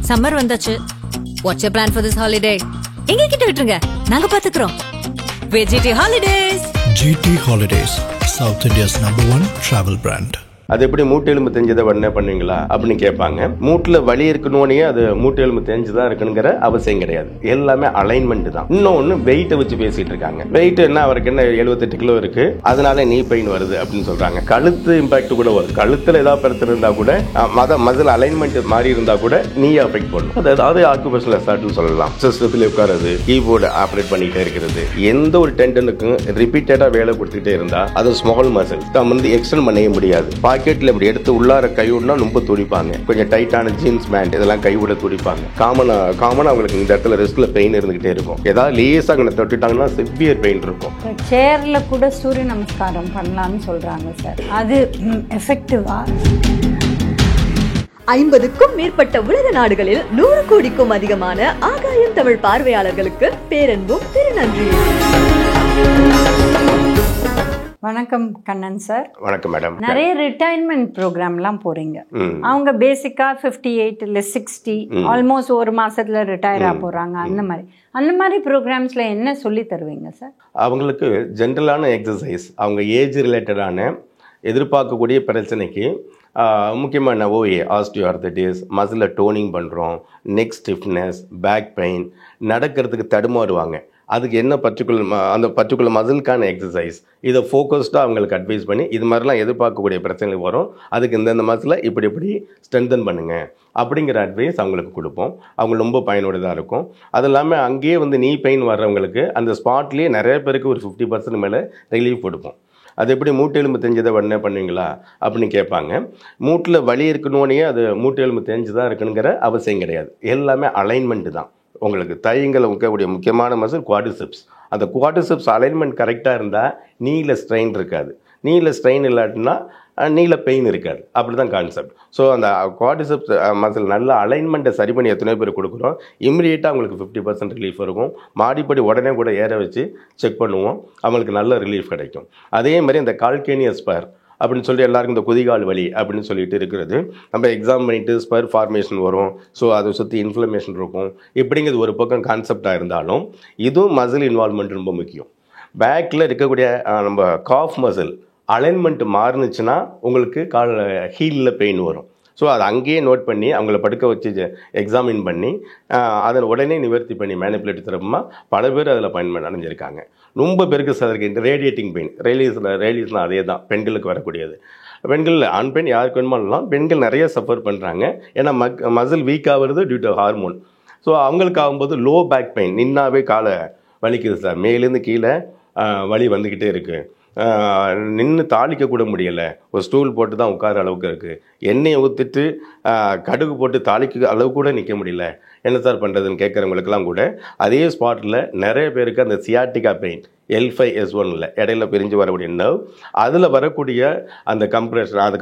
Summer வந்தாச்சு. What's your plan for this holiday? எங்க கிட்ட விட்டுருங்க, நாங்க பாத்துக்கிறோம். VGD holidays. GT Holidays, South India's #1 travel brand. அது எப்படி மூட்டு எலும்பு தெரிஞ்சதை உடனே பண்ணுவீங்களா அப்படின்னு கேட்பாங்க. மூட்டில் வலி இருக்கணும்னே அது மூட்டு எலும்பு தெரிஞ்சுதான் இருக்கணுங்கிற அவசியம் கிடையாது. எல்லாமே அலைன்மெண்ட் தான். இன்னொன்னு வெயிட்டை வச்சு பேசிட்டு இருக்காங்க. வெயிட் என்ன, அவருக்கு என்ன 78 கிலோ இருக்கு, அதனால நீ பெயின் வருது அப்படின்னு சொல்றாங்க. கழுத்து இம்பாக்ட் கூட வரும். கழுத்துல ஏதாவது பிரச்சனை இருந்தா கூட மசில் அலைன்மெண்ட் மாறி இருந்தா கூட நீ அஃபெக்ட் பண்ணும். அதாவது ஆக்குபேஷனல் அசால்ட்னு சொல்லலாம். சிஸ்டத்தில் உட்காரது, கீபோர்டு ஆப்ரேட் பண்ணிட்டே இருக்கிறது, எந்த ஒரு டெண்டனுக்கும் ரிப்பீட்டடா வேலை கொடுத்துட்டே இருந்தா அது ஸ்மால் மசில் வந்து எக்ஸ்டெண்ட் பண்ணவே முடியாது. பாக்கெட்ல இப்படி எடுத்து உள்ளார கைவிடனா ரொம்ப துடிப்பாங்க. கொஞ்சம் டைட்டான ஜீன்ஸ் பேண்ட் இதெல்லாம் கைவிட துடிப்பாங்க. காமனா அவங்களுக்கு இந்த இடத்துல ரெஸ்ட்ல பெயின் இருந்துகிட்டே இருக்கும். ஏதாவது லேசா அங்கே தொட்டுட்டாங்கன்னா சிவியர் பெயின் இருக்கும். சேர்ல கூட சூரிய நமஸ்காரம் பண்ணலாம்னு சொல்றாங்க சார். அது எஃபெக்டிவா? 50க்கும் மேற்பட்ட உலக நாடுகளில் 100 கோடிக்கும் அதிகமான ஆகாயம் தமிழ் பார்வையாளர்களுக்கு பேரன்பும் திருநன்றி. வணக்கம் கண்ணன் சார். வணக்கம் மேடம். நிறைய ரிட்டையர்மெண்ட் ப்ரோக்ராம்லாம் போறீங்க. அவங்க பேசிக்கா 58 இல்ல 60 ஆல்மோஸ்ட் ஒரு மாசத்துல ரிட்டையர் ஆக போறாங்க. அந்த மாதிரி ப்ரோக்ராம்ஸ்ல என்ன சொல்லி தருவீங்க சார்? அவங்களுக்கு ஜென்ரலான எக்ஸசைஸ், அவங்க ஏஜ் ரிலேட்டடான எதிர்பார்க்கக்கூடிய பிரச்சனைக்கு முக்கியமான ஓஏ, ஆஸ்டியோஆர்த்தடிஸ், மசிலில் டோனிங் பண்ணுறோம், நெக் ஸ்டிஃப்னஸ், பேக் பெயின், நடக்கிறதுக்கு தடுமாறுவாங்க, அதுக்கு என்ன அந்த பர்டிகுலர் மசிலுக்கான எக்ஸசைஸ், இதை ஃபோக்கஸ்டாக அவங்களுக்கு அட்வைஸ் பண்ணி இது மாதிரிலாம் எதிர்பார்க்கக்கூடிய பிரச்சனைகள் வரும், அதுக்கு இந்தந்த மசிலை இப்படி ஸ்ட்ரென்தன் பண்ணுங்க அப்படிங்கிற அட்வைஸ் அவங்களுக்கு கொடுப்போம். அவங்க ரொம்ப பயனுள்ளதாக இருக்கும். அது இல்லாமல் அங்கேயே வந்து நீ பெயின் வர்றவங்களுக்கு அந்த ஸ்பாட்லேயே நிறைய பேருக்கு ஒரு 50% மேலே ரிலீஃப் கொடுப்போம். அது எப்படி மூட்டு எலும்பு தெரிஞ்சதை உடனே பண்ணுவீங்களா அப்படின்னு கேட்பாங்க. மூட்டில் வலி இருக்கணும்னே அது மூட்டு எலும்பு தெரிஞ்சுதான் இருக்கணுங்கிற அவசியம் கிடையாது. எல்லாமே அலைன்மெண்ட் தான். உங்களுக்கு தையங்களை இருக்கக்கூடிய முக்கியமான மசில் குவாட்ரிசெப்ஸ். அந்த குவாட்ரிசெப்ஸ் அலைன்மெண்ட் கரெக்டாக இருந்தால் நீல ஸ்ட்ரெயின் இருக்காது. நீல ஸ்ட்ரெயின் இல்லாட்டினா நீல பெயின் இருக்காது. அப்படி தான் கான்செப்ட். ஸோ அந்த குவாட்ரிசெப்ஸ் மசில் நல்ல அலைன்மெண்ட்டை சரி பண்ணி எத்தனை பேர் கொடுக்குறோம், இம்மிடியேட்டாக அவங்களுக்கு 50% ரிலீஃப் இருக்கும். மாடிப்படி உடனே கூட ஏற வச்சு செக் பண்ணுவோம், அவங்களுக்கு நல்ல ரிலீஃப் கிடைக்கும். அதே மாதிரி இந்த கால்கேனியஸ் ஸ்பர் அப்படின்னு சொல்லிட்டு எல்லாருக்கும் இந்த குதிகால் வலி அப்படின்னு சொல்லிட்டு இருக்கிறது, நம்ம எக்ஸாம் பண்ணிட்டு ஸ்பர் ஃபார்மேஷன் வரும். ஸோ அதை சுற்றி இன்ஃப்ளமேஷன் இருக்கும். இப்படிங்கிறது ஒரு பக்கம் கான்செப்டாக இருந்தாலும் இதுவும் மசில் இன்வால்மெண்ட் ரொம்ப முக்கியம். பேக்கில் இருக்கக்கூடிய நம்ம காஃப் மசில் அலைன்மெண்ட் மாறுனுச்சுன்னா உங்களுக்கு ஹீலில் பெயின் வரும். ஸோ அதை அங்கேயே நோட் பண்ணி அவங்கள படுக்க வச்சு எக்ஸாமின் பண்ணி அதை உடனே நிவர்த்தி பண்ணி மேனிப்புலேட் தரப்புமா பல பேர் அதில் பயன்பட அடைஞ்சிருக்காங்க. ரொம்ப பேருக்கு அதற்கு ரேடியேட்டிங் பெயின், ரேடியேஷன் அதே தான் பெண்களுக்கு வரக்கூடியது. பெண்கள் ஆண் பெண் யாருக்கு வேணுமானலாம் பெண்கள் நிறைய சஃபர் பண்ணுறாங்க. ஏன்னா மசில் வீக் ஆகுறது டியூ டு ஹார்மோன். ஸோ அவங்களுக்கு ஆகும்போது லோ பேக் பெயின், நின்னாவே காலை வலிக்குது சார், மேலேருந்து கீழே வலி வந்துக்கிட்டே இருக்குது, நின்று தாளிக்க கூட முடியலை, ஒரு ஸ்டூல் போட்டு தான் உட்கார அளவுக்கு இருக்குது, எண்ணெயை ஊற்றிட்டு கடுகு போட்டு தாளிக்க அளவு கூட நிற்க முடியல, என்ன சார் பண்ணுறதுன்னு கேட்குறவங்களுக்கெல்லாம் கூட அதே ஸ்பாட்டில் நிறைய பேருக்கு அந்த சியாட்டிகா பெயின், L5S1 இடையில பிரிஞ்சு வரக்கூடிய நர்வ், அதில் வரக்கூடிய அந்த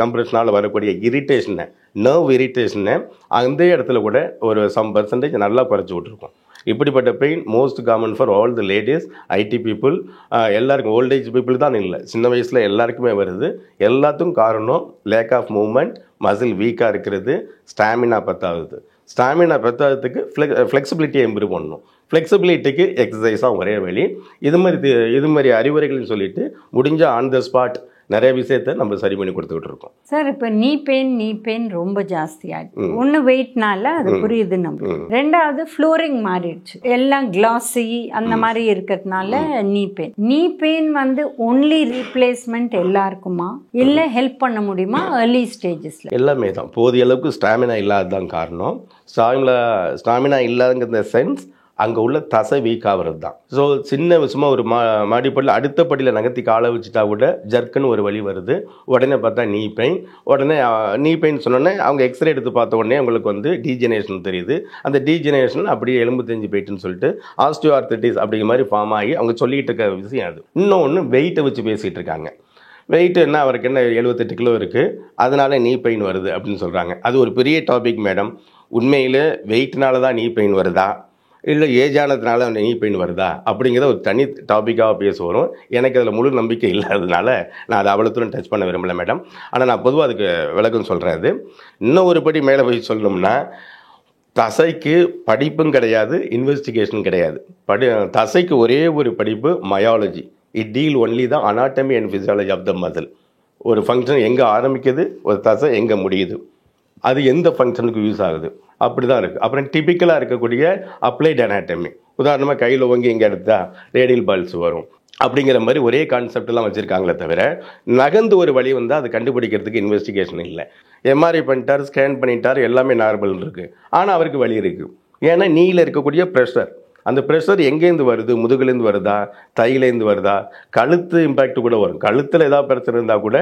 கம்ப்ரெஷனால் வரக்கூடிய இரிட்டேஷனை, நர்வ் இரிட்டேஷனை அந்த இடத்துல கூட ஒரு சம் % நல்லா குறைச்சி விட்ருக்கோம். இப்படிப்பட்ட pain most common for all the ladies, ID people, எல்லாருக்கும், ஓல்டேஜ் பீப்புள் தான் இல்லை, சின்ன வயசில் எல்லாருக்குமே வருது. எல்லாத்துக்கும் காரணம் லேக் ஆஃப் மூவ்மெண்ட், மசில் வீக்காக இருக்கிறது, ஸ்டாமினா பத்தாகுது. ஸ்டாமினா பத்தாததுக்கு ஃப்ளெக்சிபிலிட்டியை இம்ப்ரூவ் பண்ணணும். ஃப்ளெக்சிபிலிட்டிக்கு எக்ஸசைஸாக ஒரே வழி. இது மாதிரி அறிவுரைகள்னு சொல்லிட்டு முடிஞ்ச ஆன் த ஸ்பாட் நிறைய விஷயத்தை நம்ம சரி பண்ணி கொடுத்துக்கிட்டு இருக்கோம் சார். இப்போ நீ பெயின் ரொம்ப ஜாஸ்தியாகிடுச்சு. ஒன்று வெயிட்னால அது புரியுது நம்ம. ரெண்டாவது ஃப்ளோரிங் மாறிடுச்சு, எல்லாம் கிளாஸி அந்த மாதிரி இருக்கிறதுனால நீ பெயின் வந்து ஒன்லி ரீப்ளேஸ்மெண்ட் எல்லாருக்குமா இல்லை ஹெல்ப் பண்ண முடியுமா? ஏர்லி ஸ்டேஜஸ்ல எல்லாமே தான். போதிய அளவுக்கு ஸ்டாமினா இல்லாததான் காரணம். ஸ்டாமினா இல்லாதங்கிற சென்ஸ் அங்கே உள்ள தசை வீக் ஆகிறது தான். ஸோ சின்ன விஷயமா ஒரு மாடிப்படியில் அடுத்த படியில் நகர்த்தி காலை வச்சுட்டா கூட ஜர்க்குன்னு ஒரு வலி வருது. உடனே பார்த்தா நீ பெயின் சொன்னோடனே அவங்க எக்ஸ்ரே எடுத்து பார்த்த உடனே அவங்களுக்கு வந்து டீஜெனரேஷன் தெரியுது. அந்த டீஜெனரேஷன் அப்படியே எலும்பு தெரிஞ்சு போயிட்டுன்னு சொல்லிட்டு ஆஸ்டியோஆர்த்தடிஸ் அப்படிங்கிற மாதிரி ஃபார்ம் ஆகி அவங்க சொல்லிகிட்டு இருக்க விஷயம் அது. இன்னொன்று வெயிட்டை வச்சு பேசிகிட்டு இருக்காங்க. வெயிட் என்ன, அவருக்கு என்ன 78 கிலோ இருக்குது, அதனால நீ பெயின் வருது அப்படின்னு சொல்கிறாங்க. அது ஒரு பெரிய டாபிக் மேடம். உண்மையில் வெயிட்னால தான் நீ பெயின் வருதா, இல்லை ஏஜ் ஆனதுனால நீ பெயின் வருதா அப்படிங்கிறத ஒரு தனி டாப்பிக்காக பேச வரும். எனக்கு அதில் முழு நம்பிக்கை இல்லாததுனால நான் அதை அவ்வளோ தூரம் டச் பண்ண விரும்பலை மேடம். ஆனால் நான் பொதுவாக அதுக்கு விளக்கம் சொல்கிறேன். அது இன்னும் ஒரு படி மேலே போய் சொல்லணும்னா தசைக்கு படிப்பும் கிடையாது, இன்வெஸ்டிகேஷன் கிடையாது. தசைக்கு ஒரே ஒரு படிப்பு myology. It deal only the anatomy and physiology of the muscle. ஒரு ஃபங்க்ஷன் எங்கே ஆரம்பிக்குது, ஒரு தசை எங்கே முடியுது, அது எந்த ஃபங்க்ஷனுக்கு யூஸ் ஆகுது, அப்படி தான் இருக்குது. அப்புறம் டிபிக்கலாக இருக்கக்கூடிய அப்ளைட் அனாட்டமி, உதாரணமாக கையில் ஓங்கி இங்கே எடுத்தால் ரேடியல் பால்ஸ் வரும் அப்படிங்கிற மாதிரி ஒரே கான்செப்டெல்லாம் வச்சுருக்காங்களே தவிர நகர்ந்து ஒரு வழி வந்தால் அது கண்டுபிடிக்கிறதுக்கு இன்வெஸ்டிகேஷன் இல்லை. எம்ஆர்ஐ பண்ணிட்டார், ஸ்கேன் பண்ணிட்டார், எல்லாமே நார்மல் இருக்குது. ஆனால் அவருக்கு வழி இருக்குது. ஏன்னா நீல இருக்கக்கூடிய ப்ரெஷர், அந்த ப்ரெஷர் எங்கேருந்து வருது, முதுகுலேருந்து வருதா, தையிலேருந்து வருதா, கழுத்து இம்பேக்ட் கூட வரும். கழுத்தில் ஏதாவது பிரச்சனை இருந்தால் கூட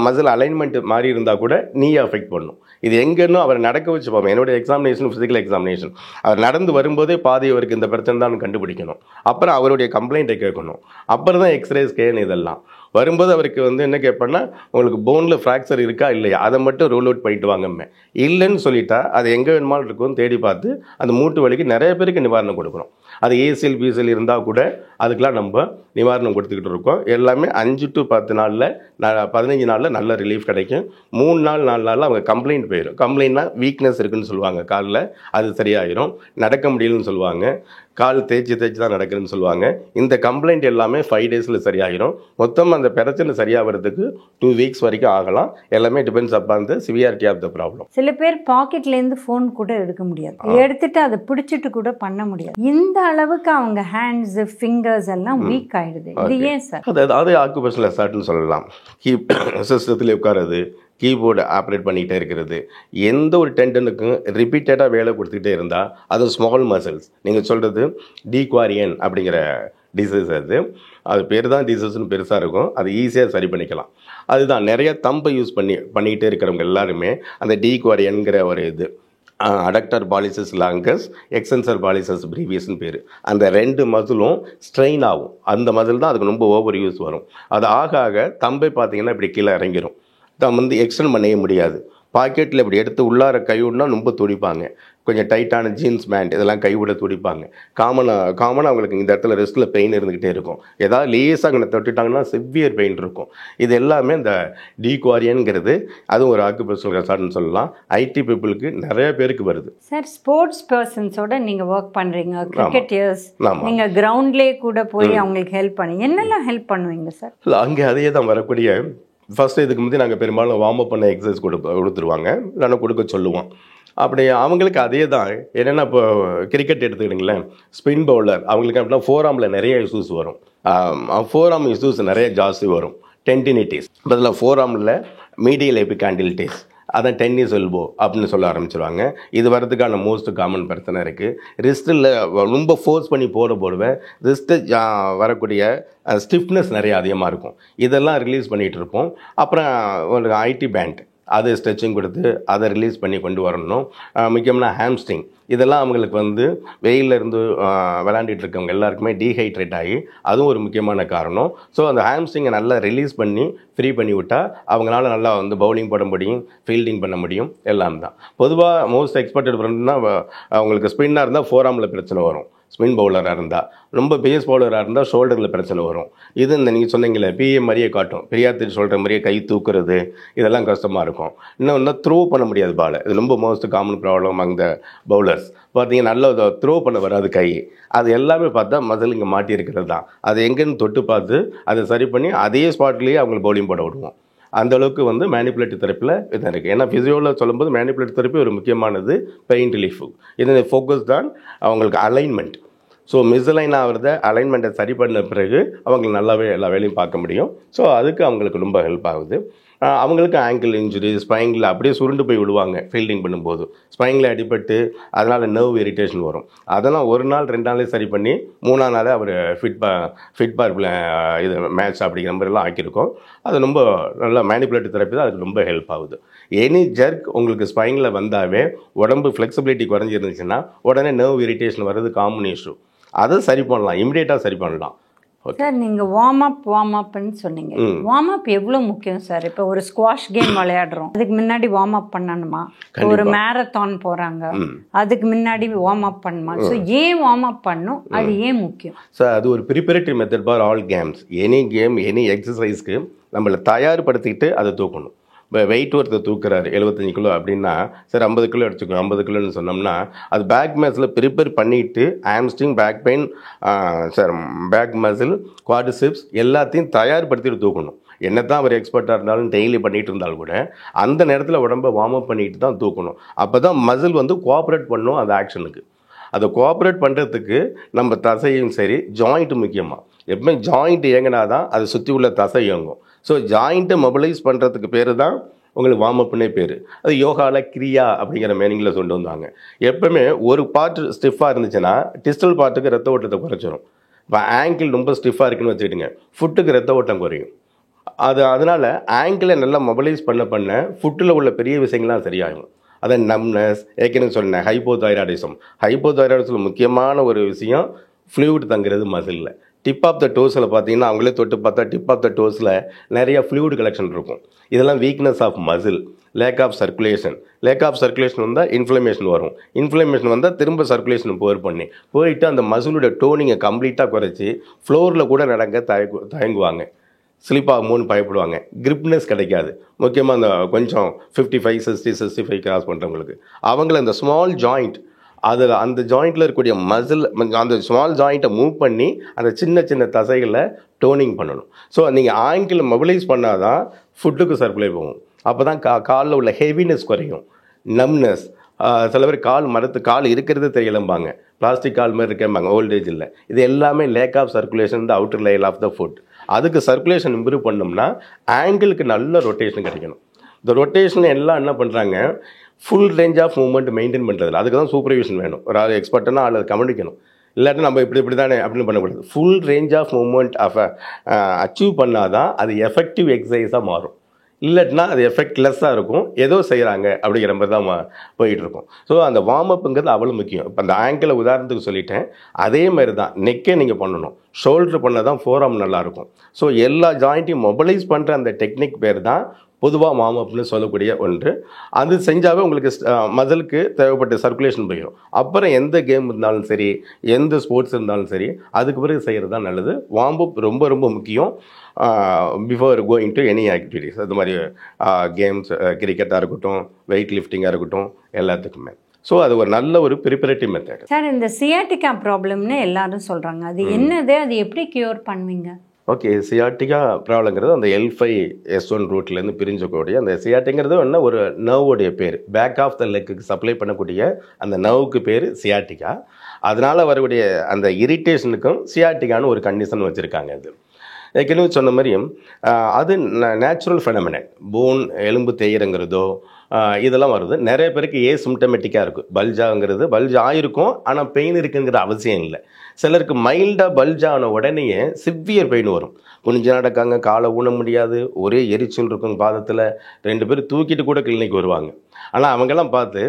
மசில் அலைன்மெண்ட் மாறி இருந்தால் கூட நீ அஃபெக்ட் பண்ணும். இது எங்கன்னு அவர் நடக்க வச்சு பார்ப்போம். என்னுடைய எக்ஸாமினேஷன் ஃபிசிக்கல் எக்ஸாமினேஷன், அவர் நடந்து வரும்போதே பாதி அவருக்கு இந்த பிரச்சனை தான் கண்டுபிடிக்கணும். அப்புறம் அவருடைய கம்ப்ளைண்ட்டை கேட்கணும். அப்புறம் தான் எக்ஸ்ரே ஸ்கேன் இதெல்லாம் வரும்போது அவருக்கு என்ன கேட்பேன்னா, உங்களுக்கு போனில் ஃப்ராக்சர் இருக்கா இல்லையா, அதை மட்டும் ரூல் அவுட் பண்ணிட்டு வாங்கம்மே. இல்லைன்னு சொல்லிட்டா அது எங்கே வேணுமாலும் இருக்கும்னு தேடி பார்த்து அந்த மூட்டு வலிக்கு நிறைய பேருக்கு நிவாரணம் கொடுக்குறோம். அது ஏசிஎல் பிசிஎல் இருந்தால் கூட அதுக்கெலாம் நம்ம நிவாரணம் கொடுத்துக்கிட்டு இருக்கோம். எல்லாமே 5 to 10 நாளில் 15 நாளில் நல்ல ரிலீஃப் கிடைக்கும். 3 நாள் 4 நாளில் அவங்க கம்ப்ளைண்ட் போயிடும். கம்ப்ளைண்ட்னா வீக்னஸ் இருக்குன்னு சொல்லுவாங்க காலில், அது சரியாயிரும். நடக்க முடியலன்னு சொல்லுவாங்க, கால் தேய்ச்சி தான் நடக்குதுன்னு சொல்லுவாங்க. இந்த கம்ப்ளைண்ட் எல்லாமே 5 days சரியாகிடும். மொத்தம் அந்த பிரச்சனை சரியாகிறதுக்கு 2 weeks வரைக்கும் ஆகலாம். எல்லாமே depends upon the severity of the problem. சில பேர் பாக்கெட்லேருந்து ஃபோன் கூட எடுக்க முடியாது, எடுத்துட்டு அதை பிடிச்சிட்டு கூட பண்ண முடியாது. இந்த அளவுக்கு அவங்க ஹேண்ட்ஸ் ஃபிங்கர்ஸ் எல்லாம் வீக் ஆயிடுது. இது ஏன் சார்? அது ஆக்குபேஷனல் அசால்ட்னு சொல்லலாம். சிஸ்டத்தில் உட்காருது, கீபோர்டு ஆப்ரேட் பண்ணிக்கிட்டே இருக்கிறது, எந்த ஒரு டெண்டனுக்கும் ரிப்பீட்டடாக வேலை கொடுத்துக்கிட்டே இருந்தால் அது ஸ்மால் மசில்ஸ். நீங்கள் சொல்கிறது டீக்வாரியன் அப்படிங்கிற டிசீஸ், அது பேர் தான் டிசீஸ்னு பெருசாக இருக்கும், அது ஈஸியாக சரி பண்ணிக்கலாம். அதுதான் நிறைய தம்பை யூஸ் பண்ணிக்கிட்டே இருக்கிறவங்க எல்லாருமே அந்த டீக்வாரியன்கிற ஒரு இது அடக்டர் பாலிசஸ் லாங்கஸ், எக்ஸ்டென்சர் பாலிசஸ் ப்ரீவியஸ்னு பேர். அந்த 2 மசிலும் ஸ்ட்ரெயின் ஆகும். அந்த மசில் தான் அதுக்கு ரொம்ப ஓவர் யூஸ் வரும். அது ஆக ஆக தம்பை பார்த்தீங்கன்னா இப்படி கீழே இறங்கிடும். எக்ஸ்டெண்ட் பண்ணவே முடியாது. பாக்கெட்டில் இப்படி எடுத்து உள்ளார கைவிடனா ரொம்ப துடிப்பாங்க. கொஞ்சம் டைட்டான ஜீன்ஸ் பேண்ட் இதெல்லாம் கைவிட துடிப்பாங்க. காமனாக அவங்களுக்கு இந்த இடத்துல ரெஸ்ட்டில் பெயின் இருந்துக்கிட்டே இருக்கும். ஏதாவது லேஸாக அங்கே தொட்டுட்டாங்கன்னா சிவியர் பெயின் இருக்கும். இது எல்லாமே இந்த டீக்வாரியன்கிறது, அதுவும் ஒரு ஆக்குபேஷனல் ஹசார்ட்னு சொல்லலாம். ஐடி பீப்புளுக்கு நிறைய பேருக்கு வருது. சார், ஸ்போர்ட்ஸ் பர்சன்ஸோட நீங்கள் ஒர்க் பண்ணுறீங்க, கிரிக்கெட்டர்ஸ், நீங்கள் கிரவுண்ட்லேயே கூட போய் அவங்களுக்கு ஹெல்ப் பண்ணி என்னெல்லாம் ஹெல்ப் பண்ணுவீங்க சார்? இல்லை, அங்கே அதே தான் வரக்கூடிய ஃபஸ்ட்டு இதுக்கு முந்தைய நாங்கள் பெரும்பாலும் வார்ம் அப் பண்ண எக்ஸசைஸ் கொடுத்துருவாங்க, இல்லைன்னா கொடுக்க சொல்லுவோம். அப்படி அவங்களுக்கு அதே தான். என்னென்னா இப்போ கிரிக்கெட் எடுத்துக்கிட்டிங்களேன், ஸ்பின் பவுலர் அவங்களுக்கு அப்படின்னா ஃபோராமில் நிறைய இஷ்யூஸ் வரும். ஃபோராம் இஷ்யூஸ் நிறைய ஜாஸ்தி வரும். டென்டினிட்டிஸ் பதில் ஃபோராமில் மீடியல் எபிகாண்டிலிட்டிஸ், அதான் டென்னிஸ் எல்போ அப்படின்னு சொல்ல ஆரம்பிச்சிருவாங்க. இது வரதுக்கான மோஸ்ட் காமன் பிரச்சனை இருக்குது. ரிஸ்ட்டில் ரொம்ப ஃபோர்ஸ் பண்ணி போடுவேன், ரிஸ்ட்டு வரக்கூடிய ஸ்டிஃப்னஸ் நிறைய அதிகமாக இருக்கும். இதெல்லாம் ரிலீஸ் பண்ணிகிட்டு இருப்போம். அப்புறம் ஒரு ஐடி பேண்ட், அது ஸ்ட்ரெச்சிங் கொடுத்து அதை ரிலீஸ் பண்ணி கொண்டு வரணும். முக்கியமான ஹாம்ஸ்ட்ரிங், இதெல்லாம் அவங்களுக்கு வெயிலில் இருந்து விளையாண்டுட்டு இருக்கவங்க எல்லாருக்குமே டீஹைட்ரேட் ஆகி அதுவும் ஒரு முக்கியமான காரணம். ஸோ அந்த ஹாம்ஸ்ட்ரிங்கை நல்லா ரிலீஸ் பண்ணி ஃப்ரீ பண்ணி விட்டால் அவங்களால நல்லா பவுலிங் போட முடியும், ஃபீல்டிங் பண்ண முடியும். எல்லாம் தான் பொதுவாக மோஸ்ட் எக்ஸ்பெக்டட் பண்ணா அவங்களுக்கு ஸ்பின்னாக இருந்தால் ஃபோராமில் பிரச்சனை வரும். ஸ்பின் பவுலராக இருந்தால், ரொம்ப பேஸ் பவுலராக இருந்தால் ஷோல்டரில் பிரச்சனை வரும். இது இந்த நீங்கள் சொன்னீங்களே பிஏ மாதிரியே காட்டும், பெரியார் சொல்கிற மாதிரியே கை தூக்குறது, இதெல்லாம் கஷ்டமாக இருக்கும். இன்னும் த்ரோ பண்ண முடியாது பால். இது ரொம்ப மோஸ்ட் காமன் ப்ராப்ளம் அந்த பவுலர்ஸ். பார்த்தீங்கன்னா நல்லா த்ரோ பண்ண வராது கை. அது எல்லாமே பார்த்தா மசில் இங்கே மாட்டி இருக்கிறது தான். அது எங்கேன்னு தொட்டு பார்த்து அதை சரி பண்ணி அதே ஸ்பாட்லேயே அவங்களுக்கு பவுலிங் போட விடுவோம். அந்தளவுக்கு மேனிப்புலேட்டிவ் தெரப்பியில் இதாக இருக்குது. ஏன்னா ஃபிசியோவில் சொல்லும்போது மேனிப்புலேட்டிவ் தெரப்பி ஒரு முக்கியமானது பெயின் ரிலீஃபு. இது ஃபோக்கஸ் தான் அவங்களுக்கு அலைன்மெண்ட். ஸோ மிஸ்அலைன் ஆகிறத அலைன்மெண்ட்டை சரி பண்ண பிறகு அவங்களுக்கு நல்லாவே எல்லா வேலையும் பார்க்க முடியும். ஸோ அதுக்கு அவங்களுக்கு ரொம்ப ஹெல்ப் ஆகுது. அவங்களுக்கு ஆங்கிள் இன்ஜுரி, ஸ்பைனில் அப்படியே சுருண்டு போய் விடுவாங்க ஃபீல்டிங் பண்ணும்போது. ஸ்பைனில் அடிபட்டு அதனால் நர்வ் இரிட்டேஷன் வரும். அதெல்லாம் 1 நாள் 2 நாளே சரி பண்ணி 3ஆம் நாளே அவர் ஃபிட் பார் இது மேட்ச் அப்படிங்கிற மாதிரிலாம் ஆக்கியிருக்கோம். அது ரொம்ப நல்லா மேனிப்புலேட்டிவ் தெரப்பி தான் அதுக்கு ரொம்ப ஹெல்ப் ஆகுது. எனி ஜர்க் உங்களுக்கு ஸ்பைனில் வந்தாவே உடம்பு ஃப்ளெக்சிபிலிட்டி குறைஞ்சிருந்துச்சுன்னா உடனே நர்வ் இரிட்டேஷன் வர்றது காமன் இஷ்யூ. அதை சரி பண்ணலாம், இமிடியேட்டாக சரி பண்ணலாம். சார், நீங்கள் வார்ம் அப்னு சொன்னீங்க. வார்ம் அப் எவ்வளோ முக்கியம் சார்? இப்போ ஒரு ஸ்குவாஷ் கேம் விளையாடுறோம், அதுக்கு முன்னாடி வார்ம் அப் பண்ணணுமா? ஒரு மேரத்தான் போகிறாங்க, அதுக்கு முன்னாடி வார்ம் அப் பண்ணுமா? ஸோ ஏன் வார்ம் அப் பண்ணும், அது ஏன் முக்கியம் சார்? அது ஒரு preparatory method for all games. Any game, any எக்ஸசைஸ்க்கு நம்மளை தயார்படுத்திக்கிட்டு அதை தூக்கணும். வெயிட் ஒருத்தர் தூக்குறாரு 75 கிலோ அப்படின்னா சரி 50 கிலோ எடுத்துக்கோ 50 கிலோன்னு சொன்னோம்னா அது பேக் மசில் ப்ரிப்பேர் பண்ணிவிட்டு hamstring back pain sir back muscle quadriceps எல்லாத்தையும் தயார்படுத்திட்டு தூக்கணும். என்ன தான் அவர் எக்ஸ்பர்ட்டாக இருந்தாலும் டெய்லி பண்ணிகிட்டு இருந்தாலும் கூட அந்த நேரத்தில் உடம்பை வார்ம் அப் பண்ணிட்டு தான் தூக்கணும். அப்போ தான் மசில் வந்து கோஆப்ரேட் பண்ணும் அந்த ஆக்ஷனுக்கு. அதை கோஆப்ரேட் பண்ணுறதுக்கு நம்ம தசையும் சரி ஜாயிண்ட்டு முக்கியமாக எப்பவுமே ஜாயிண்ட் இயங்கினா தான் அதை சுற்றி உள்ள தசை இயங்கும். ஸோ ஜாயிண்ட்டை மொபிலைஸ் பண்ணுறதுக்கு பேர் தான் உங்களுக்கு வார்ம் அப்னே பேர். அது யோகாவில் கிரியா அப்படிங்கிற மீனிங்கில் கொண்டு வந்தாங்க. எப்பவுமே ஒரு பார்ட் ஸ்டிஃபாக இருந்துச்சுன்னா டிஸ்டல் பார்ட்டுக்கு ரத்த ஓட்டத்தை குறைச்சிரும். இப்போ ஆங்கிள் ரொம்ப ஸ்டிஃபாக இருக்குன்னு வச்சுக்கிட்டுங்க ஃபுட்டுக்கு ரத்த ஓட்டம் குறையும். அதனால் ஆங்கிளை நல்லா மொபிலைஸ் பண்ண ஃபுட்டில் உள்ள பெரிய விஷயங்கள்லாம் சரியாகும். அதை நம்னஸ் ஏற்கனவே சொன்னேன் ஹைப்போதைராய்டிசம் முக்கியமான ஒரு விஷயம் ஃப்ளூயிட் தங்குறது மசிலில். டிப் ஆஃப் த டோஸில் பார்த்தீங்கன்னா அவங்களே தொட்டு பார்த்தா டிப் ஆஃப் த டோஸில் நிறைய ஃப்ளூயிட் கலெக்ஷன் இருக்கும். இதெல்லாம் weakness of muscle. Lack of circulation வந்தால் இன்ஃப்ளமேஷன் வரும். இன்ஃப்ளமேஷன் வந்தால் திரும்ப சர்க்குலேஷன் போயிட்டு அந்த மசிலோட டோனிங்கை கம்ப்ளீட்டாக குறைச்சி ஃப்ளோரில் கூட நடங்க தயங்குவாங்க. ஸ்லிப் ஆகுமோன்னு பயப்படுவாங்க. கிரிப்னஸ் கிடைக்காது. முக்கியமாக அந்த கொஞ்சம் 55-60-65 கிராஸ் பண்ணுறவங்களுக்கு அவங்கள அந்த ஸ்மால் ஜாயிண்ட் அதில் அந்த ஜாயிண்ட்டில் இருக்கக்கூடிய மசில் அந்த ஸ்மால் ஜாயிண்ட்டை மூவ் பண்ணி அந்த சின்ன சின்ன தசைகளை டோனிங் பண்ணணும். ஸோ நீங்கள் ஆங்கிள் மொபிலைஸ் பண்ணால் தான் ஃபுட்டுக்கு சர்க்குலை போகும். அப்போ தான் காலில் உள்ள ஹெவினஸ் குறையும். நம்னஸ் சில பேர் கால் இருக்கிறது தெரியலம்பாங்க. பிளாஸ்டிக் கால் மாதிரி இருக்கேம்பாங்க ஓல்டேஜில். இது எல்லாமே lack of circulation the outer layer of the foot. அதுக்கு சர்க்குலேஷன் இம்ப்ரூவ் பண்ணோம்னா ஆங்கிளுக்கு நல்ல ரொட்டேஷன் கிடைக்கணும். இந்த ரொட்டேஷன் எல்லாம் என்ன பண்ணுறாங்க full range of movement maintain பண்ணுறதில்ல. அதுக்கு தான் சூப்பர்விஷன் வேணும். ஒரு ஆள் எக்ஸ்பர்ட்னா ஆள் கவனிக்கணும். இல்லாட்டி நம்ம இப்படி தானே அப்படின்னு பண்ணக்கூடாது. Full range of movement achieve பண்ணால் தான் அது எஃபெக்டிவ் எக்ஸசைஸாக மாறும். இல்லைன்னா அது எஃபெக்ட்லெஸ்ஸாக இருக்கும். ஏதோ செய்கிறாங்க அப்படிங்கிற மாதிரி தான் போயிட்டுருக்கும். ஸோ அந்த வார்ம் அப்புங்கிறது அவ்வளோ முக்கியம். இப்போ அந்த ஆங்கிளை உதாரணத்துக்கு சொல்லிட்டேன். அதே மாதிரி தான் நெக்கே நீங்கள் பண்ணணும். ஷோல்டர் பண்ணால் தான் ஃபோராம் நல்லாயிருக்கும். ஸோ எல்லா ஜாயிண்ட்டையும் மொபிலைஸ் பண்ணுற அந்த டெக்னிக் பேர் தான் பொதுவாக வார்ம் அப்னு சொல்லக்கூடிய ஒன்று. அது செஞ்சாவே உங்களுக்கு மசிலுக்கு தேவைப்பட்ட சர்க்குலேஷன் போயிடும். அப்புறம் எந்த கேம் இருந்தாலும் சரி எந்த ஸ்போர்ட்ஸ் இருந்தாலும் சரி அதுக்கு பிறகு செய்கிறது தான் நல்லது. வார்ம் அப் ரொம்ப ரொம்ப முக்கியம் before going to any activities. அது மாதிரி கேம்ஸ் கிரிக்கெட்டாக இருக்கட்டும் வெயிட் லிஃப்டிங்காக இருக்கட்டும் எல்லாத்துக்குமே. ஸோ அது ஒரு நல்ல ஒரு ப்ரிப்பரேட்டிவ் மெத்தட். சார் இந்த சியாட்டிகா ப்ராப்ளம்னு எல்லாரும் சொல்கிறாங்க. அது என்னது, அது எப்படி க்யூர் பண்ணுவீங்க? ஓகே, சியாட்டிகா ப்ராப்ளங்கிறது அந்த L5-S1 ரூட்லேருந்து பிரிஞ்சக்கூடிய அந்த சியாட்டிங்கிறது என்ன ஒரு நர்வோடைய பேர். பேக் ஆஃப் த லெக்குக்கு சப்ளை பண்ணக்கூடிய அந்த நர்வுக்கு பேர் சியாட்டிகா. அதனால் வரக்கூடிய அந்த இரிட்டேஷனுக்கும் சியாட்டிகான்னு ஒரு கண்டிஷன் வச்சுருக்காங்க. அது ஏற்கனவே சொன்ன மாதிரியும் அது நேச்சுரல் ஃபெனமினன். போன் எலும்பு தேயிறங்கிறதோ இதெல்லாம் வருது. நிறைய பேருக்கு சிம்டமேட்டிக்காக இருக்கும். பல்ஜ் ஆகிருக்கும் ஆனால் பெயின் இருக்குங்கிற அவசியம் இல்லை. சிலருக்கு மைல்டாக பல்ஜ் ஆன உடனேயே சிவியர் பெயின் வரும். குனிஞ்சு நடக்காங்க, காலை ஊன முடியாது, ஒரே எரிச்சல் இருக்கும் பாதத்தில். 2 பேர் தூக்கிட்டு கூட கிளினிக் வருவாங்க. ஆனால் அவங்கெல்லாம் பார்த்து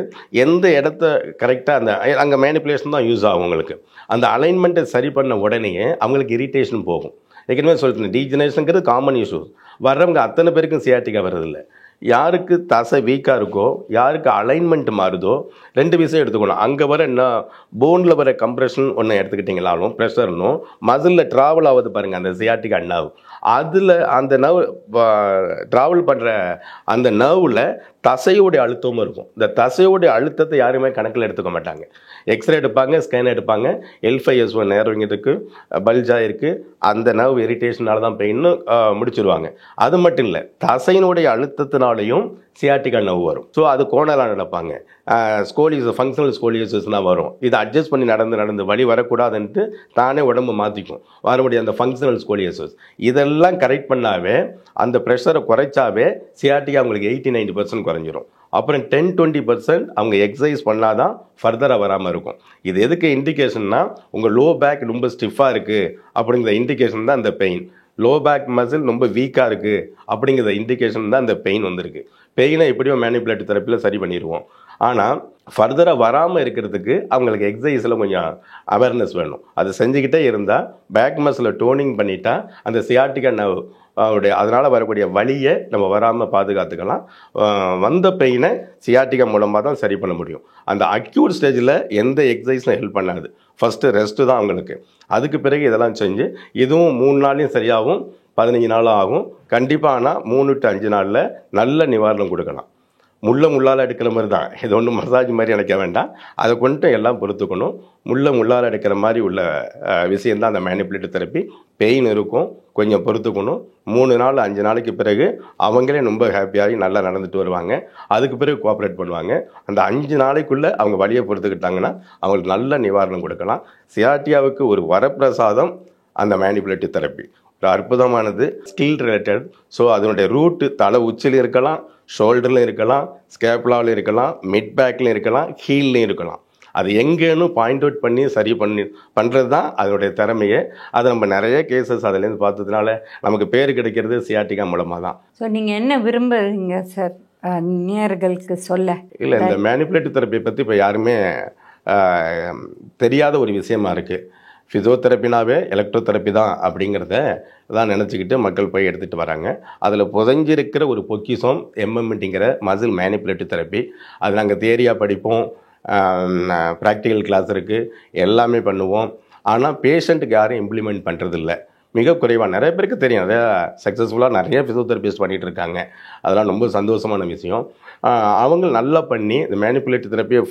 எந்த இடத்த கரெக்டாக அங்கே மேனிப்புலேஷன் தான் யூஸ் ஆகும். அவங்களுக்கு அந்த அலைன்மெண்ட்டை சரி பண்ண உடனேயே அவங்களுக்கு இரிட்டேஷன் போகும். ஏற்கனவே சொல்லிட்டேன், டீஜெனரேஷனுங்கிறது காமன் இஷ்யூஸ். வர்றவங்க அத்தனை பேருக்கும் சியாட்டிக்கா வர்றதில்லை. யாருக்கு தசை வீக்காக இருக்கோ யாருக்கு அலைன்மெண்ட் மாறுதோ 2 விஷயம் எடுத்துக்கணும். அங்கே வர என்ன போனில் வர கம்ப்ரெஷன் ஒன்று எடுத்துக்கிட்டிங்களாலும் ப்ரெஷர்னும் மசிலில் ட்ராவல் ஆகுது பாருங்கள் அந்த சியாட்டிக் நர்வ். அதில் அந்த நர்வ் ட்ராவல் பண்ணுற அந்த நர்வில் தசையோடைய அழுத்தமும் இருக்கும். இந்த தசையோடைய அழுத்தத்தை யாருமே கணக்கில் எடுத்துக்க மாட்டாங்க. எக்ஸ்ரே எடுப்பாங்க, ஸ்கேன் எடுப்பாங்க. L5-S1 நேரம் இருக்குது, பல்ஜாக இருக்குது, அந்த நர்வ் இரிட்டேஷனால தான் பெயின்னு முடிச்சிருவாங்க. அது மட்டும் இல்லை, தசையினுடைய அழுத்தத்தினாலையும் சியாட்டிகா நர்வ் வரும். ஸோ அது கோணலாக நடப்பாங்க. ஃபங்க்ஷனல் ஸ்கோலியோசிஸ்லாம் வரும். இதை அட்ஜஸ்ட் பண்ணி நடந்து வலி வரக்கூடாதுன்ட்டு தானே உடம்பு மாற்றிக்கும். வரக்கூடிய அந்த ஃபங்க்ஷனல் ஸ்கோலியோசிஸ் இதெல்லாம் கரெக்ட் பண்ணாவே அந்த ப்ரெஷரை குறைச்சாவே சியாட்டிகா அவங்களுக்கு 80-90% குறைஞ்சிரும். அப்புறம் 10-20% அவங்க எக்ஸசைஸ் பண்ணாதான் ஃபர்தராக வராமல் இருக்கும். இது எதுக்கு இண்டிகேஷன்னா உங்கள் லோ பேக் ரொம்ப ஸ்டிஃபாக இருக்குது அப்படிங்கிற இண்டிகேஷன் தான் அந்த பெயின். லோ பேக் மசில் ரொம்ப வீக்காக இருக்குது அப்படிங்கிற இண்டிகேஷன் தான் அந்த பெயின் வந்திருக்கு. பெயினை எப்படியோ மேனிப்புலேட்டிவ் தெரப்பியில் சரி பண்ணிடுவோம். ஆனால் ஃபர்தராக வராமல் இருக்கிறதுக்கு அவங்களுக்கு எக்ஸசைஸில் கொஞ்சம் அவேர்னஸ் வேணும். அது செஞ்சுக்கிட்டே இருந்தால் பேக் மசிலை டோனிங் பண்ணிட்டா அந்த சியாட்டிகா அதனால் வரக்கூடிய வலியை நம்ம வராமல் பாதுகாத்துக்கலாம். வந்த பெயினை சியாட்டிகா மூலமாக தான் சரி பண்ண முடியும். அந்த அக்யூட் ஸ்டேஜில் எந்த எக்ஸசைஸும் ஹெல்ப் பண்ணாது. ஃபஸ்ட்டு ரெஸ்ட்டு தான் அவங்களுக்கு. அதுக்கு பிறகு இதெல்லாம் செஞ்சு இதுவும் 3 நாளையும் சரியாகும். 15 நாள் ஆகும் கண்டிப்பாக. ஆனால் 3 to 5 நாளில் நல்ல நிவாரணம் கொடுக்கலாம். முள்ளால் எடுக்கிற மாதிரி தான், இது ஒன்றும் மசாஜ் மாதிரி நினைக்க வேண்டாம். அதை கொண்டு எல்லாம் பொறுத்துக்கணும். முள்ளால் எடுக்கிற மாதிரி உள்ள விஷயந்தான் அந்த மேனிப்புலேட்டிவ் தெரப்பி. பெயின் இருக்கும், கொஞ்சம் பொறுத்துக்கணும். 3 நாள் 5 நாளைக்கு பிறகு அவங்களே ரொம்ப ஹாப்பியாகி நல்லா நடந்துட்டு வருவாங்க. அதுக்கு பிறகு கோஆப்ரேட் பண்ணுவாங்க. அந்த 5 நாளைக்குள்ளே அவங்க வழியை பொறுத்துக்கிட்டாங்கன்னா அவங்களுக்கு நல்ல நிவாரணம் கொடுக்கலாம். சியாட்டியாவுக்கு ஒரு வரப்பிரசாதம் அந்த மேனிப்புலேட்டிவ் தெரப்பி. ஒரு அற்புதமானது, ஸ்கில் ரிலேட்டட். ஸோ அதனுடைய ரூட்டு தலை உச்சிலும் இருக்கலாம், ஷோல்டர்லையும் இருக்கலாம், ஸ்கேப்புலாவிலும் இருக்கலாம், மிட் பேக்லையும் இருக்கலாம், ஹீல்லையும் இருக்கலாம். அது எங்கேன்னு பாயிண்ட் அவுட் பண்ணி சரி பண்ணுறது தான் அதனுடைய திறமையே. அதை நம்ம நிறைய கேசஸ் அதுலேருந்து பார்த்ததுனால நமக்கு பேர் கிடைக்கிறது சியாட்டிகா மூலமாக தான். ஸோ நீங்கள் என்ன விரும்புகிறீங்க சார் நேயர்களுக்கு சொல்ல? இல்லை, இந்த மேனிப்புலேட்டிவ் தெரப்பியை பற்றி இப்போ யாருமே தெரியாத ஒரு விஷயமா இருக்குது. ஃபிசியோதெரப்பினாவே எலக்ட்ரோதெரப்பி தான் அப்படிங்கிறத தான் நினச்சிக்கிட்டு மக்கள் போய் எடுத்துகிட்டு வராங்க. அதில் புதைஞ்சிருக்கிற ஒரு பொக்கிஷம் எம்எம்டிங்கிற மசில் மேனிப்புலேட்டிவ் தெரப்பி. அது நாங்கள் தியரியாக படிப்போம், ப்ராக்டிக்கல் கிளாஸ் இருக்குது, எல்லாமே பண்ணுவோம். ஆனால் பேஷண்ட்டுக்கு யாரும் இம்ப்ளிமெண்ட் பண்ணுறதில்ல, மிக குறைவாக. நிறைய பேருக்கு தெரியும், அதை சக்ஸஸ்ஃபுல்லாக நிறைய ஃபிசியோதெரபிஸ்ட் பண்ணிகிட்டு இருக்காங்க. அதெல்லாம் ரொம்ப சந்தோஷமான விஷயம். அவங்க நல்லா பண்ணி இந்த மேனிப்புலேட்டிவ் தெரப்பியை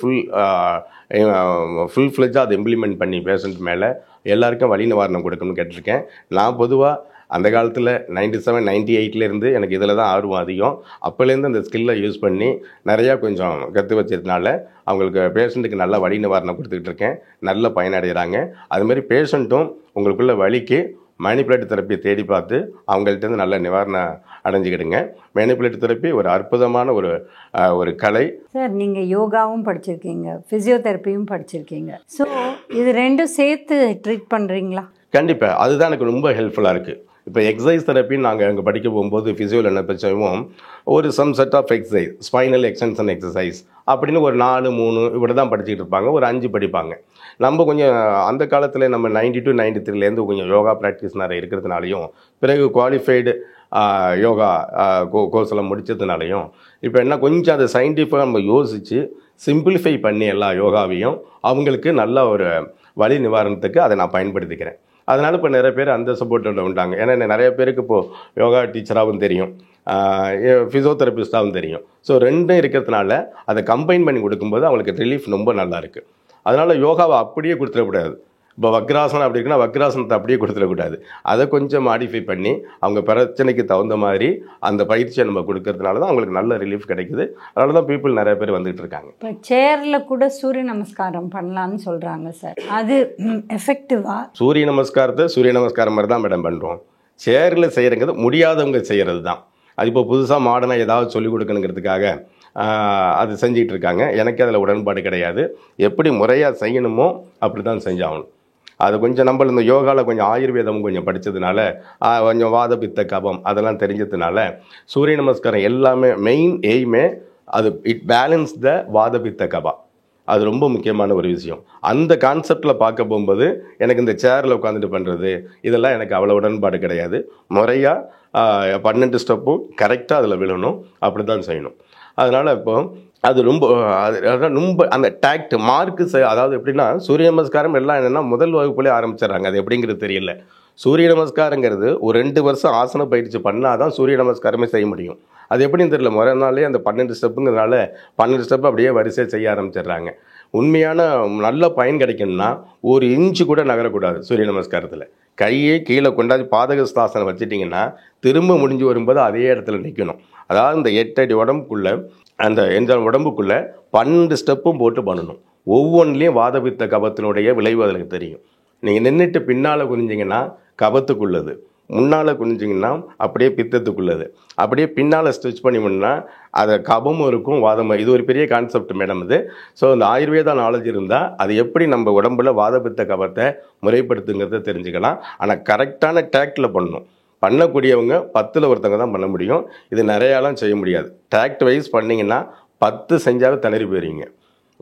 ஃபுல் ஃப்ளெஜ்ஜாக அதை இம்ப்ளிமெண்ட் பண்ணி பேஷண்ட் மேலே எல்லாருக்கும் வலி நிவாரணம் கொடுக்கணும்னு கேட்டிருக்கேன். நான் பொதுவாக அந்த காலத்தில் 97, 98லேருந்து எனக்கு இதில் தான் ஆர்வம் அதிகம். அப்போலேருந்து அந்த ஸ்கில்லை யூஸ் பண்ணி நிறையா கொஞ்சம் கற்று வச்சதுனால அவங்களுக்கு பேஷண்ட்டுக்கு நல்ல வலி நிவாரணம் கொடுத்துக்கிட்டு இருக்கேன். நல்ல பயனடைகிறாங்க. அதுமாதிரி பேஷண்ட்டும் உங்களுக்குள்ள வலிக்கு மேனிப்புலேட்டிவ் தெரப்பியை தேடி பார்த்து அவங்கள்ட்டேருந்து நல்ல நிவாரணம் அடைஞ்சிக்கிடுங்க. மேனிப்புலேட்டிவ் தெரப்பி ஒரு அற்புதமான ஒரு கலை. சார் நீங்கள் யோகாவும் படிச்சிருக்கீங்க, ஃபிசியோதெரப்பியும் படிச்சிருக்கீங்க. ஸோ இது ரெண்டும் சேர்த்து ட்ரீட் பண்ணுறீங்களா? கண்டிப்பாக, அதுதான் எனக்கு ரொம்ப ஹெல்ப்ஃபுல்லாக இருக்குது. இப்போ எக்ஸசைஸ் தெரப்பின்னு நாங்கள் அங்கே படிக்க போகும்போது ஃபிசியோவில் என்ன பிரச்சனையும் ஒரு some set of exercise, spinal extension exercise அப்படின்னு ஒரு 4, 3 இப்படி தான் படிச்சுக்கிட்டு இருப்பாங்க. ஒரு 5 படிப்பாங்க. நம்ம கொஞ்சம் அந்த காலத்தில் நம்ம 92, 93லேருந்து கொஞ்சம் யோகா ப்ராக்டிஸ் நிறைய இருக்கிறதுனாலையும் பிறகு குவாலிஃபைடு யோகா கோர்ஸ் எல்லாம் முடித்ததுனாலையும் இப்போ என்ன கொஞ்சம் அதை சயின்டிஃபிக்காக நம்ம யோசித்து சிம்பிளிஃபை பண்ணி எல்லா யோகாவையும் அவங்களுக்கு நல்ல ஒரு வலி நிவாரணத்துக்கு அதை நான் பயன்படுத்திக்கிறேன். அதனால் இப்போ நிறைய பேர் அந்த சப்போர்ட்டில் உண்டாங்க. ஏன்னா நிறைய பேருக்கு இப்போது யோகா டீச்சராகவும் தெரியும், ஃபிசியோதெரபிஸ்டாகவும் தெரியும். ஸோ ரெண்டும் இருக்கிறதுனால அதை கம்பைன் பண்ணி கொடுக்கும்போது அவங்களுக்கு ரிலீஃப் ரொம்ப நல்லா இருக்குது. அதனால் யோகாவை அப்படியே கொடுத்துடக்கூடாது. இப்போ வக்ராசனம் அப்படி இருக்குன்னா வக்ராசனத்தை அப்படியே கொடுத்துடக்கூடாது. அதை கொஞ்சம் மாடிஃபை பண்ணி அவங்க பிரச்சனைக்கு தகுந்த மாதிரி அந்த பயிற்சியை நம்ம கொடுக்கறதுனால தான் அவங்களுக்கு நல்ல ரிலீஃப் கிடைக்குது. அதனால தான் பீப்புள் நிறைய பேர் வந்துட்டு இருக்காங்க. இப்போ சேரில் கூட சூரிய நமஸ்காரம் பண்ணலான்னு சொல்கிறாங்க சார், அது எஃபெக்டிவா? சூரிய நமஸ்காரத்தை சூரிய நமஸ்காரம் மாதிரி தான் மேடம் பண்ணுறோம். சேரில் செய்கிறங்கிறது முடியாதவங்க செய்கிறது தான். அது இப்போ புதுசாக மாடர்னாக ஏதாவது சொல்லிக் கொடுக்கணுங்கிறதுக்காக அது செஞ்சிகிட்டு இருக்காங்க. எனக்கு அதில் உடன்பாடு கிடையாது. எப்படி முறையாக செய்யணுமோ அப்படி தான் செஞ்சாகணும். அது கொஞ்சம் நம்ம இந்த யோகாவில் கொஞ்சம் ஆயுர்வேதமும் கொஞ்சம் படித்ததுனால கொஞ்சம் வாத பித்த கபம் அதெல்லாம் தெரிஞ்சதுனால சூரிய நமஸ்காரம் எல்லாமே மெயின் எய்மே அது இட் பேலன்ஸ் த வாத பித்த கபா. அது ரொம்ப முக்கியமான ஒரு விஷயம். அந்த கான்செப்டில் பார்க்க போகும்போது எனக்கு இந்த சேரில் உட்காந்துட்டு பண்ணுறது இதெல்லாம் எனக்கு அவ்வளோ உடன்பாடு கிடையாது. முறையாக 12 ஸ்டெப்பும் கரெக்டாக அதில் விழணும், அப்படி தான் செய்யணும். அதனால் இப்போ அது ரொம்ப ரொம்ப அந்த டேக்ட் மார்க்கு அதாவது எப்படின்னா சூரிய நமஸ்காரம் எல்லாம் என்னென்னா முதல் வகுப்புலேயே ஆரம்பிச்சிடறாங்க. அது எப்படிங்கிறது தெரியல. சூரிய நமஸ்காரங்கிறது ஒரு 2 வருஷம் ஆசன பயிற்சி பண்ணால் தான் சூரிய நமஸ்காரமே செய்ய முடியும். அது எப்படின்னு தெரியல. முறை நாளே அந்த 12 ஸ்டெப்புங்கிறதுனால 12 ஸ்டெப்பு அப்படியே வரிசையாக செய்ய ஆரம்பிச்சிடுறாங்க. உண்மையான நல்ல பயன் கிடைக்கணும்னா 1 இன்ச்சு கூட நகரக்கூடாது சூரிய நமஸ்காரத்தில். கையை கீழே கொண்டாந்து பாதகஸ்தாசனம் வச்சுட்டிங்கன்னா திரும்ப முடிஞ்சு வரும்போது அதே இடத்துல நிற்கணும். அதாவது இந்த 8 அடி உடம்புக்குள்ளே அந்த எந்த உடம்புக்குள்ளே 12 ஸ்டெப்பும் போட்டு பண்ணணும். ஒவ்வொன்றிலையும் வாதபித்த கபத்தினுடைய விளைவு அதில் தெரியும். நீங்கள் நின்றுட்டு பின்னால் குனிஞ்சிங்கன்னா கபத்துக்குள்ளது, முன்னால் குனிஞ்சிங்கன்னா அப்படியே பித்தத்துக்குள்ளது, அப்படியே பின்னால் ஸ்ட்ரெச் பண்ணி முன்னா அதை கபமும் இருக்கும் வாதமும். இது ஒரு பெரிய கான்செப்ட் மேடம் இது. ஸோ இந்த ஆயுர்வேதா நாலேஜ் இருந்தால் அது எப்படி நம்ம உடம்புல வாதபித்த கபத்தை முறைப்படுத்துங்கிறத தெரிஞ்சுக்கலாம். ஆனால் கரெக்டான டேக்டில் பண்ணணும். பண்ணக்கூடியவங்க 10ல் ஒருத்தவங்க தான் பண்ண முடியும். இது நிறையாலாம் செய்ய முடியாது. டேக்ட் வைஸ் பண்ணிங்கன்னா 10 செஞ்சாவே திணறி போயிருவீங்க.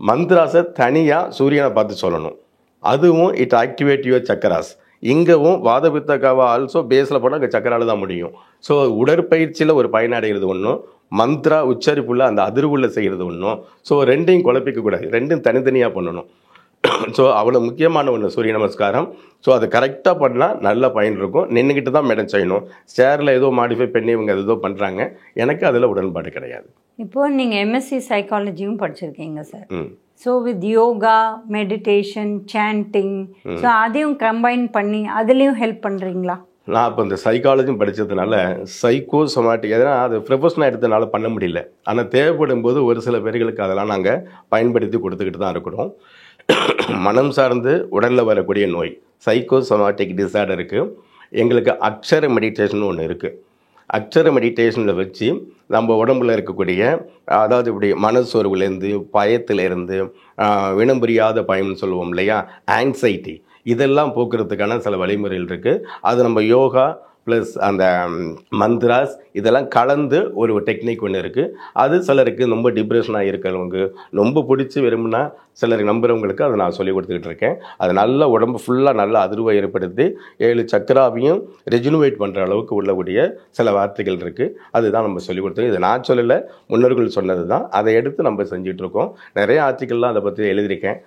மந்த்ராஸை தனியாக சூரியனை பார்த்து சொல்லணும். அதுவும் இட் ஆக்டிவேட் யுவர் சக்கராஸ். இங்கவும் வாதபித்த கவா ஆல்சோ பேஸில் போனால் அங்கே சக்கரால் தான் முடியும். ஸோ உடற்பயிற்சியில் ஒரு பயனடைகிறது ஒன்றும், மந்த்ரா உச்சரிப்புள்ள அந்த அதிர்வுள்ள செய்கிறது ஒன்றும். ஸோ ரெண்டையும் குழப்பிக்கக்கூடாது. ரெண்டும் தனித்தனியாக பண்ணணும். ஸோ அவ்வளோ முக்கியமான ஒன்று சூரிய நமஸ்காரம். ஸோ அது கரெக்டாக பண்ணால் நல்ல பயன் இருக்கும். நின்றுக்கிட்டு தான் மேடம் செய்யணும். சேரில் ஏதோ மாடிஃபை பண்ணி இவங்க ஏதோ பண்ணுறாங்க. எனக்கு அதில் உடன்பாடு கிடையாது. இப்போது நீங்கள் எம்எஸ்சி சைக்காலஜியும் படிச்சிருக்கீங்க sir. So with yoga, meditation, sanding, so அதையும் கம்பைன் பண்ணி அதுலேயும் ஹெல்ப் பண்ணுறீங்களா? நான் இப்போ இந்த சைக்காலஜியும் படித்ததுனால சைக்கோ சொமாட்டிக் எதனா அது ப்ரொஃபஷனாக எடுத்தனால பண்ண முடியல. ஆனால் தேவைப்படும் போது ஒரு சில பேர்களுக்கு அதெல்லாம் நாங்கள் பயன்படுத்தி கொடுத்துக்கிட்டு தான் இருக்கிறோம். மனம் சார்ந்து உடலில் வரக்கூடிய நோய் சைக்கோ சொமாட்டிக் டிஸார்டருக்கு எங்களுக்கு அக்ஷர மெடிடேஷன் ஒன்று இருக்குது. அக்ஷர மெடிடேஷனில் வச்சு நம்ம உடம்புல இருக்கக்கூடிய அதாவது இப்படி மனசோர்வுலேருந்து, பயத்திலேருந்து, இனம் புரியாத பயம்னு சொல்லுவோம் இல்லையா, ஆங்ஸைட்டி, இதெல்லாம் போக்குறதுக்கான சில வழிமுறைகள் இருக்குது. அது நம்ம யோகா ப்ளஸ் அந்த மந்த்ராஸ் இதெல்லாம் கலந்து ஒரு டெக்னிக் ஒன்று இருக்குது. அது சிலருக்கு ரொம்ப டிப்ரெஷனாக இருக்கிறவங்க ரொம்ப பிடிச்சி விரும்பினா சிலருக்கு நம்புகிறவங்களுக்கு அதை நான் சொல்லி கொடுத்துக்கிட்டு இருக்கேன். அது நல்ல உடம்பு ஃபுல்லாக நல்ல அதிர்வை ஏற்படுத்தி 7 சக்கராவையும் ரெஜினுவேட் பண்ணுற அளவுக்கு உள்ளக்கூடிய சில வார்த்தைகள் இருக்குது. அதுதான் நம்ம சொல்லி கொடுத்துருக்கோம். இதை நான் சொல்லலை, முன்னோர்கள் சொன்னது தான். அதை எடுத்து நம்ம செஞ்சிட்ருக்கோம். நிறைய ஆர்டிக்கல்லாம் அதை பற்றி எழுதியிருக்கேன்.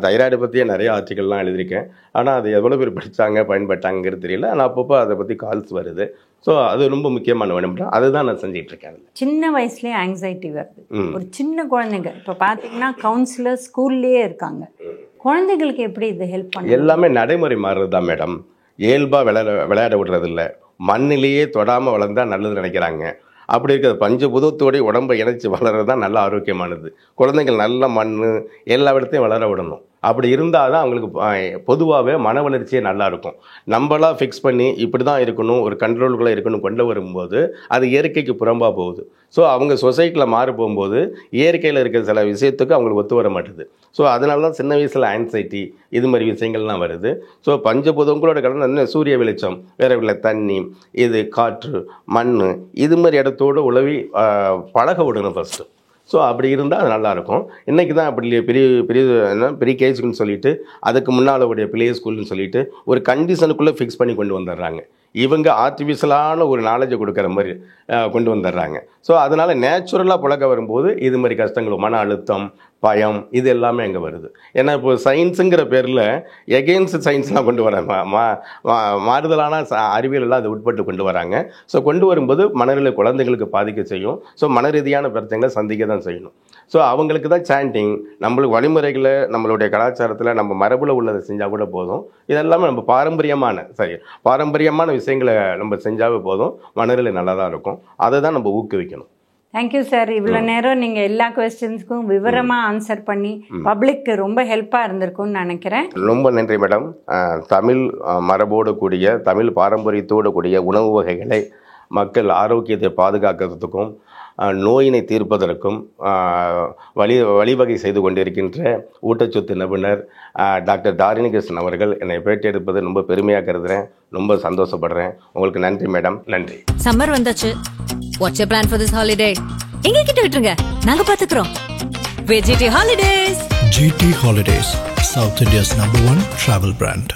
தைராய்டை பற்றியே நிறைய ஆர்டிக்கல்லாம் எழுதியிருக்கேன். ஆனால் அது எவ்வளோ பேர் படித்தாங்க பயன்பட்டாங்கிறது தெரியல. ஆனால் அப்பப்போ அதை பற்றி கால்ஸ் வருது. ஸோ அது ரொம்ப முக்கியமான வேணும்னா அதுதான் நான் செஞ்சிட்ருக்கேன். சின்ன வயசுலேயே ஆங்ஸைட்டி வருது. ஒரு சின்ன குழந்தைங்க இப்போ பார்த்தீங்கன்னா கவுன்சிலர் ஸ்கூல்லேயே இருக்காங்க. குழந்தைகளுக்கு எப்படி இது ஹெல்ப் பண்ண? எல்லாமே நடைமுறை மாறுறது தான் மேடம். இயல்பாக விளையாட விடுறதில்ல. மண்ணிலேயே தொடாமல் வளர்ந்தால் நல்லது நினைக்கிறாங்க. அப்படி இருக்கிறது பஞ்சபூதத்தோடைய உடம்பை இணைச்சி வளர்கிறது தான் நல்ல ஆரோக்கியமானது. குழந்தைகள் நல்ல மண் எல்லா இடத்தையும் வளர விடணும். அப்படி இருந்தால் தான் அவங்களுக்கு பொதுவாகவே மன வளர்ச்சியே நல்லாயிருக்கும். நம்மளாம் ஃபிக்ஸ் பண்ணி இப்படி தான் இருக்கணும், ஒரு கண்ட்ரோலுக்குள்ளே இருக்கணும் கொண்டு வரும்போது அது இயற்கைக்கு புறம்பாக போகுது. ஸோ அவங்க சொசைட்டியில் மாறி போகும்போது இயற்கையில் இருக்கிற சில விஷயத்துக்கு அவங்களுக்கு ஒத்து வர மாட்டுது. ஸோ அதனால தான் சின்ன வயசில் ஆன்சைட்டி இது மாதிரி விஷயங்கள்லாம் வருது. ஸோ பஞ்சபூதங்களோட கலந்து சூரிய வெளிச்சம், வேற இல்லை தண்ணி, இது காற்று, மண், இது மாதிரி இடத்தோடு உழவி பழக விடணும் ஃபஸ்ட்டு. ஸோ அப்படி இருந்தால் அது நல்லாயிருக்கும். இன்றைக்கி தான் அப்படி பெரிய கேஜுக்குன்னு சொல்லிட்டு அதுக்கு முன்னால் உடைய பிளே ஸ்கூல்னு சொல்லிட்டு ஒரு கண்டிஷனுக்குள்ளே ஃபிக்ஸ் பண்ணி கொண்டு வந்துடுறாங்க. இவங்க ஆர்டிஃபிஷியலான ஒரு நாலேஜை கொடுக்குற மாதிரி கொண்டு வந்துடுறாங்க. ஸோ அதனால் நேச்சுரலாக பழக வரும்போது இது மாதிரி கஷ்டங்கள், மன அழுத்தம், பயம், இது எல்லாமே அங்கே வருது. ஏன்னா இப்போ சயின்ஸுங்கிற பேரில் எகெயின்ஸ்ட் சயின்ஸ்லாம் கொண்டு வராங்க, மாறுதலான அறிவியல் எல்லாம் அதை உட்பட்டு கொண்டு வராங்க. ஸோ கொண்டு வரும்போது மனநிலை குழந்தைகளுக்கு பாதிக்க செய்யும். ஸோ மன ரீதியான பிரச்சனைகளை சந்திக்க தான் செய்யணும். ஸோ அவங்களுக்கு தான் சாண்டிங், நம்மளுக்கு வழிமுறைகளை நம்மளுடைய கலாச்சாரத்தில் நம்ம மரபில் உள்ளதை செஞ்சால் கூட போதும். இதெல்லாமே நம்ம பாரம்பரியமான விஷயங்களை நம்ம செஞ்சாவே போதும். மனநிலை நல்லா தான் இருக்கும். அதை தான் நம்ம ஊக்குவிக்கணும். Thank you sir. இவ்வளோ நேரம் நீங்கள் எல்லா கொஸ்டின்ஸ்க்கும் விவரமாக ஆன்சர் பண்ணி பப்ளிக்கு ரொம்ப ஹெல்ப்பாக இருந்திருக்கும்னு நினைக்கிறேன். ரொம்ப நன்றி மேடம். தமிழ் மரபோடு கூடிய, தமிழ் பாரம்பரியத்தோடு கூடிய உணவு வகைகளை மக்கள் ஆரோக்கியத்தை பாதுகாக்கிறதுக்கும் நோயினை தீர்ப்பதற்கும் வழிவகை செய்து கொண்டிருக்கின்ற ஊட்டச்சத்து நிபுணர் டாக்டர் தாரிணி கிருஷ்ணன் அவர்கள் என்னை பேட்டி எடுப்பது ரொம்ப பெருமையாக கருதுகிறேன். ரொம்ப சந்தோஷப்படுறேன். உங்களுக்கு நன்றி மேடம். நன்றி. சம்மர் வந்தாச்சு. What's your plan for this holiday? எங்க கிட்ட விட்டுருங்க, நாங்க பாத்துக்கிறோம். VGT Holidays. GT Holidays, South India's #1 travel brand.